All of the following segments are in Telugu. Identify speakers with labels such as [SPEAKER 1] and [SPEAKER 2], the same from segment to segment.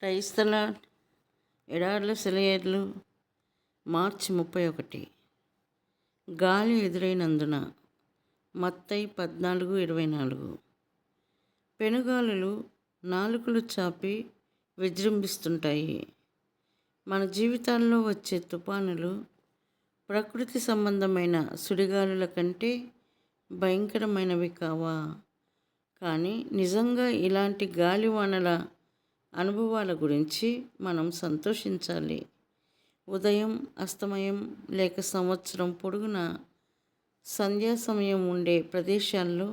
[SPEAKER 1] క్రైస్తల ఎడార్ల సెలయేర్లు మార్చి 31. గాలి ఎదురైనందున మత్తయి 14:24. పెనుగాలులు నాలుకలు చాపి విజృంభిస్తుంటాయి. మన జీవితాల్లో వచ్చే తుఫానులు ప్రకృతి సంబంధమైన సుడిగాలుల కంటే భయంకరమైనవి కావా? కానీ నిజంగా ఇలాంటి గాలివానల అనుభవాల గురించి మనం సంతోషించాలి. ఉదయం, అస్తమయం లేక సంవత్సరం పొడుగునా సంధ్యా సమయం ఉండే ప్రదేశాల్లో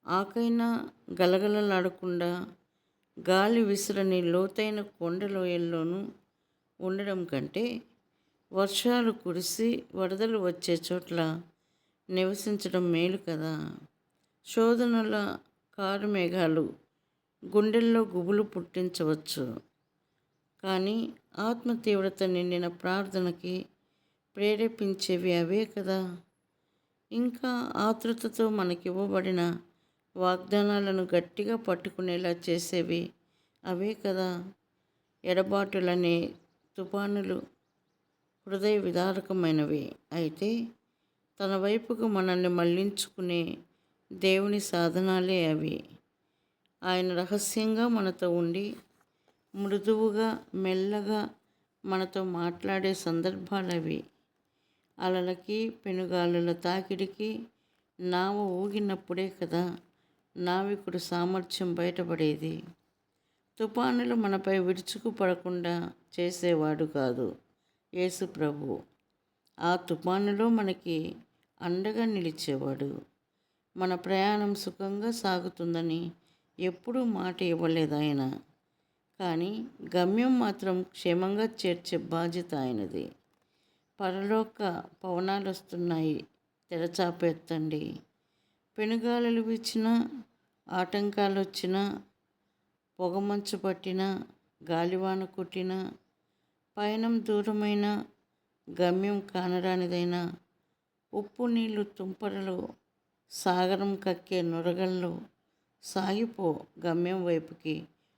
[SPEAKER 1] ఆకైనా గలగలలాడకుండా గాలి విసరని లోతైన కొండలోయల్లోనూ ఉండడం కంటే వర్షాలు కురిసి వరదలు వచ్చే చోట్ల నివసించడం మేలు కదా. శోధనల కారుమేఘాలు గుండెల్లో గుబులు పుట్టించవచ్చు, కానీ ఆత్మ తీవ్రత నిండిన ప్రార్థనకి ప్రేరేపించేవి అవే కదా. ఇంకా ఆతృతతో మనకివ్వబడిన వాగ్దానాలను గట్టిగా పట్టుకునేలా చేసేవి అవే కదా. ఎడబాటులనే తుఫానులు హృదయ విదారకమైనవి అయితే, తన వైపుకు మనల్ని మళ్లించుకునే దేవుని సాధనాలే అవి. ఆయన రహస్యంగా మనతో ఉండి మృదువుగా, మెల్లగా మనతో మాట్లాడే సందర్భాలవి. అలలకి, పెనుగాలుల తాకిడికి నావ ఊగినప్పుడే కదా నావికుడు సామర్థ్యం బయటపడేది. తుఫానులు మనపై విరుచుకుపడకుండా చేసేవాడు కాదు యేసు ప్రభువు. ఆ తుఫానులో మనకి అండగా నిలిచేవాడు. మన ప్రయాణం సుఖంగా సాగుతుందని ఎప్పుడూ మాట ఇవ్వలేదు ఆయన. కానీ గమ్యం మాత్రం క్షేమంగా చేర్చే బాధ్యత ఆయనది. పరలోక పవనాలు వస్తున్నాయి, తెరచాపెత్తండి. పెనుగాలులు వీచినా, ఆటంకాలు వచ్చినా, పొగమంచు పట్టినా, గాలివాన కొట్టినా, పయనం దూరమైన, గమ్యం కానరానిదైనా, ఉప్పు నీళ్లు తుంపరలు, సాగరం కక్కే నురగల్లో సాగిపో గమ్యం వైపుకి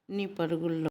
[SPEAKER 1] నీ పరుగుల్లో.